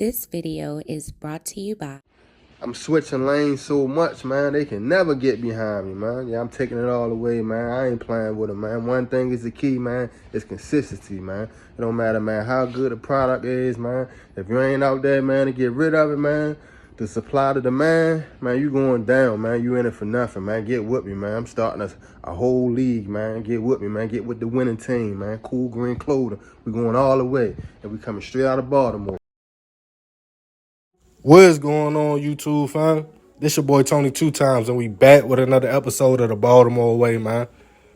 This video is brought to you by... I'm switching lanes so much, man. They can never get behind me, man. Yeah, I'm taking it all away, man. I ain't playing with them, man. One thing is the key, man. It's consistency, man. It don't matter, man, how good the product is, man. If you ain't out there, man, to get rid of it, man, the supply to demand, man, you going down, man. You in it for nothing, man. Get with me, man. I'm starting a whole league, man. Get with me, man. Get with the winning team, man. Cool Green Clothing. We going all the way. And we coming straight out of Baltimore. What is going on, YouTube fam? This your boy Tony 2Times, and we back with another episode of the Baltimore Way, man.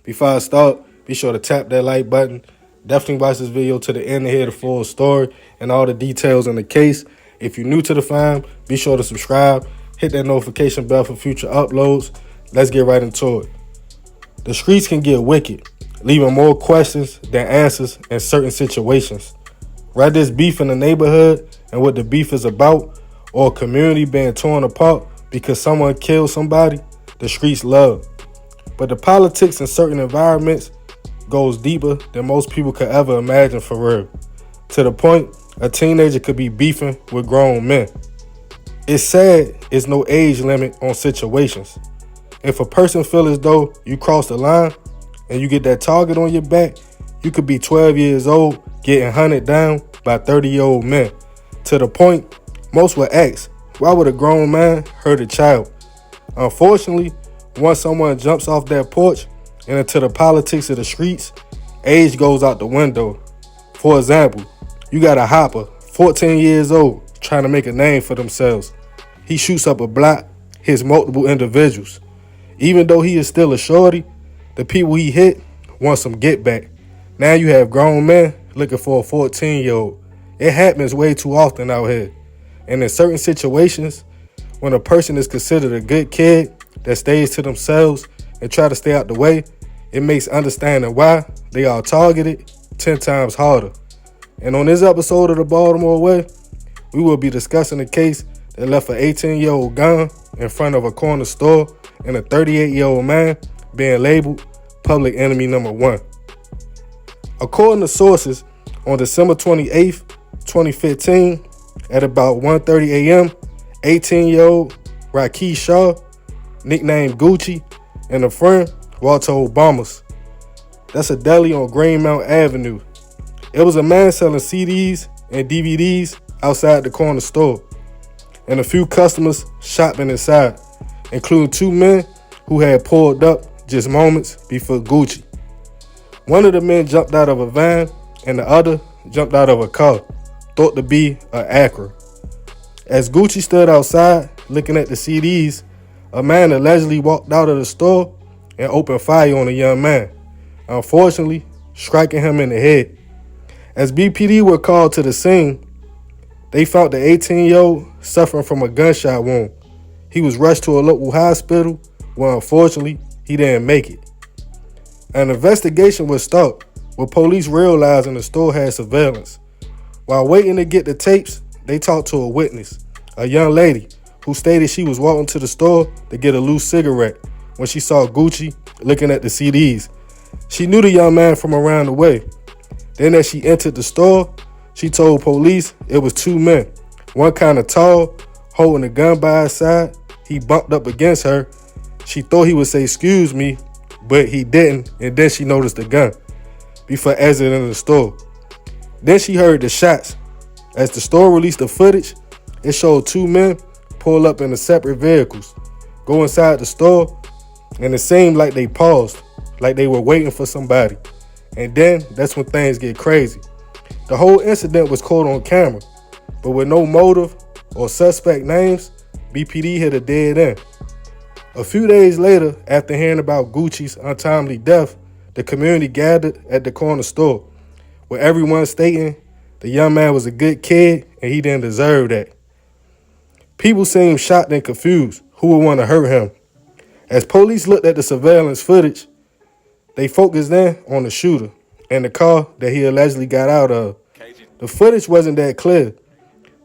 Before I start, be sure to tap that like button. Definitely watch this video to the end to hear the full story and all the details in the case. If you're new to the fam, be sure to subscribe. Hit that notification bell for future uploads. Let's get right into it. The streets can get wicked, leaving more questions than answers in certain situations. Whether it's beef in the neighborhood and what the beef is about, or a community being torn apart because someone killed somebody, the streets love. But the politics in certain environments goes deeper than most people could ever imagine, for real. To the point, a teenager could be beefing with grown men. It's sad it's no age limit on situations. If a person feel as though you cross the line and you get that target on your back, you could be 12 years old getting hunted down by 30-year-old men. To the point, most would ask, why would a grown man hurt a child? Unfortunately, once someone jumps off that porch and into the politics of the streets, age goes out the window. For example, you got a hopper, 14 years old, trying to make a name for themselves. He shoots up a block, hits multiple individuals. Even though he is still a shorty, the people he hit want some get back. Now you have grown men looking for a 14-year-old. It happens way too often out here. And in certain situations, when a person is considered a good kid that stays to themselves and try to stay out the way, it makes understanding why they are targeted 10 times harder. And on this episode of the Baltimore Way, we will be discussing a case that left an 18-year-old gun in front of a corner store and a 38-year-old man being labeled public enemy number 1. According to sources, on December 28th, 2015, at about 1:30 a.m., 18-year-old Rakeem Shaw, nicknamed Gucci, and a friend walked to Obama's. That's a deli on Greenmount Avenue. It was a man selling CDs and DVDs outside the corner store, and a few customers shopping inside, including 2 men who had pulled up just moments before Gucci. One of the men jumped out of a van, and the other jumped out of a car, thought to be an Acura. As Gucci stood outside looking at the CDs, a man allegedly walked out of the store and opened fire on a young man, unfortunately striking him in the head. As BPD were called to the scene, they found the 18-year-old suffering from a gunshot wound. He was rushed to a local hospital where unfortunately he didn't make it. An investigation was started with police realizing the store had surveillance. While waiting to get the tapes, they talked to a witness, a young lady, who stated she was walking to the store to get a loose cigarette when she saw Gucci looking at the CDs. She knew the young man from around the way. Then as she entered the store, she told police it was 2 men, one kind of tall, holding a gun by his side. He bumped up against her. She thought he would say, "Excuse me," but he didn't, and then she noticed the gun before exiting the store. Then she heard the shots. As the store released the footage, it showed 2 men pull up in separate vehicles, go inside the store, and it seemed like they paused, like they were waiting for somebody. And then that's when things get crazy. The whole incident was caught on camera, but with no motive or suspect names, BPD hit a dead end. A few days later, after hearing about Gucci's untimely death, the community gathered at the corner store, with everyone stating the young man was a good kid and he didn't deserve that. People seemed shocked and confused who would want to hurt him. As police looked at the surveillance footage, they focused in on the shooter and the car that he allegedly got out of. The footage wasn't that clear,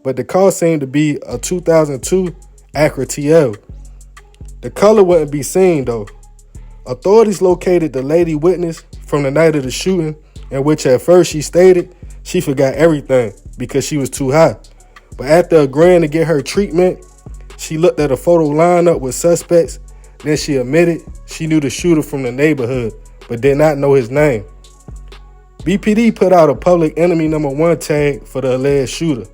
but the car seemed to be a 2002 Acura TL. The color wouldn't be seen though. Authorities located the lady witness from the night of the shooting, in which at first she stated she forgot everything because she was too high. But after agreeing to get her treatment, she looked at a photo lineup with suspects. Then she admitted she knew the shooter from the neighborhood, but did not know his name. BPD put out a public enemy #1 tag for the alleged shooter.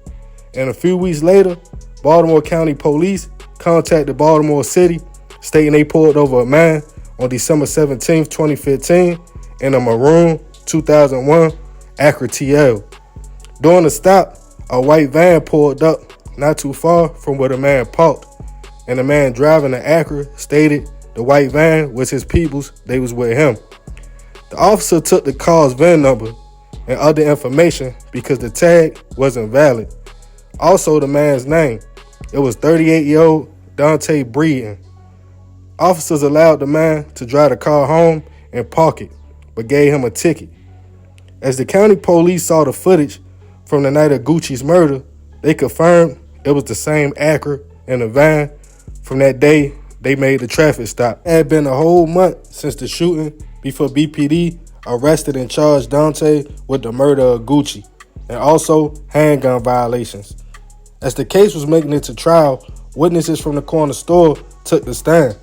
And a few weeks later, Baltimore County Police contacted Baltimore City, stating they pulled over a man on December 17, 2015 in a maroon 2001 Acura TL. During the stop, a white van pulled up not too far from where the man parked, and the man driving the Acura stated the white van was his people's, they was with him. The officer took the car's VIN number and other information because the tag wasn't valid. Also the man's name, it was 38-year-old Dante Breeden. Officers allowed the man to drive the car home and park it, but gave him a ticket. As the county police saw the footage from the night of Gucci's murder, they confirmed it was the same Acura in the van from that day they made the traffic stop. It had been a whole month since the shooting before BPD arrested and charged Dante with the murder of Gucci and also handgun violations. As the case was making it to trial, witnesses from the corner store took the stand,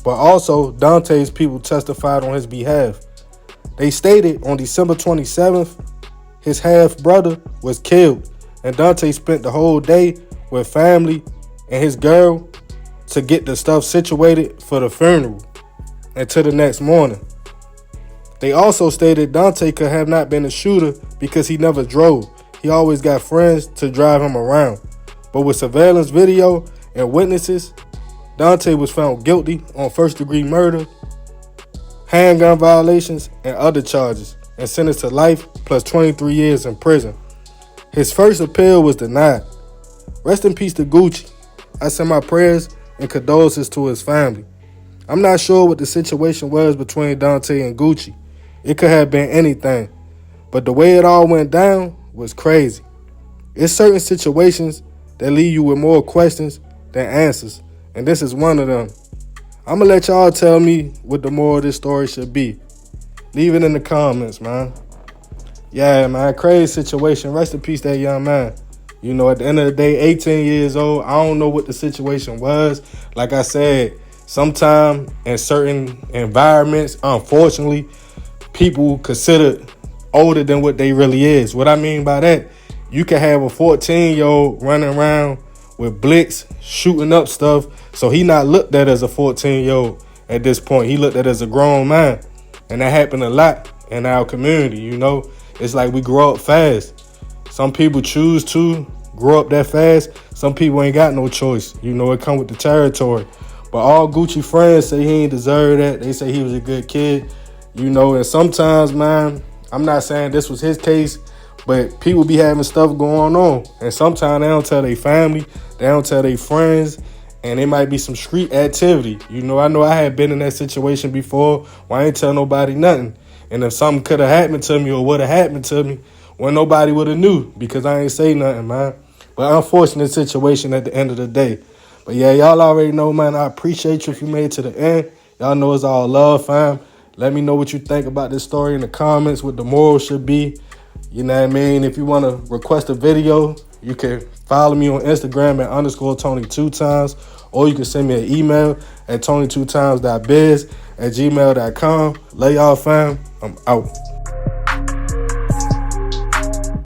but also Dante's people testified on his behalf. They stated on December 27th, his half-brother was killed, and Dante spent the whole day with family and his girl to get the stuff situated for the funeral until the next morning. They also stated Dante could have not been a shooter because he never drove. He always got friends to drive him around. But with surveillance video and witnesses, Dante was found guilty on first-degree murder, handgun violations, and other charges, and sentenced to life plus 23 years in prison. His first appeal was denied. Rest in peace to Gucci. I send my prayers and condolences to his family. I'm not sure what the situation was between Dante and Gucci. It could have been anything, but the way it all went down was crazy. It's certain situations that leave you with more questions than answers, and this is one of them. I'm going to let y'all tell me what the moral of this story should be. Leave it in the comments, man. Yeah, man, crazy situation. Rest in peace, that young man. You know, at the end of the day, 18 years old. I don't know what the situation was. Like I said, sometimes in certain environments, unfortunately, people considered older than what they really is. What I mean by that, you can have a 14-year-old running around with blicks, shooting up stuff. So he not looked at as a 14-year-old at this point. He looked at as a grown man. And that happened a lot in our community, you know. It's like we grow up fast. Some people choose to grow up that fast. Some people ain't got no choice. You know, it come with the territory. But all Gucci friends say he ain't deserve that. They say he was a good kid. You know, and sometimes, man, I'm not saying this was his case, but people be having stuff going on. And sometimes they don't tell their family, they don't tell their friends, and it might be some street activity. You know I had been in that situation before where I ain't tell nobody nothing. And if something could have happened to me or would have happened to me, well, nobody would have knew because I ain't say nothing, man. But unfortunate situation at the end of the day. But yeah, y'all already know, man, I appreciate you if you made it to the end. Y'all know it's all love, fam. Let me know what you think about this story in the comments, what the moral should be. You know what I mean? If you want to request a video, you can follow me on Instagram at _Tony2times, or you can send me an email at tony2times.biz@gmail.com. Love y'all, fam. I'm out.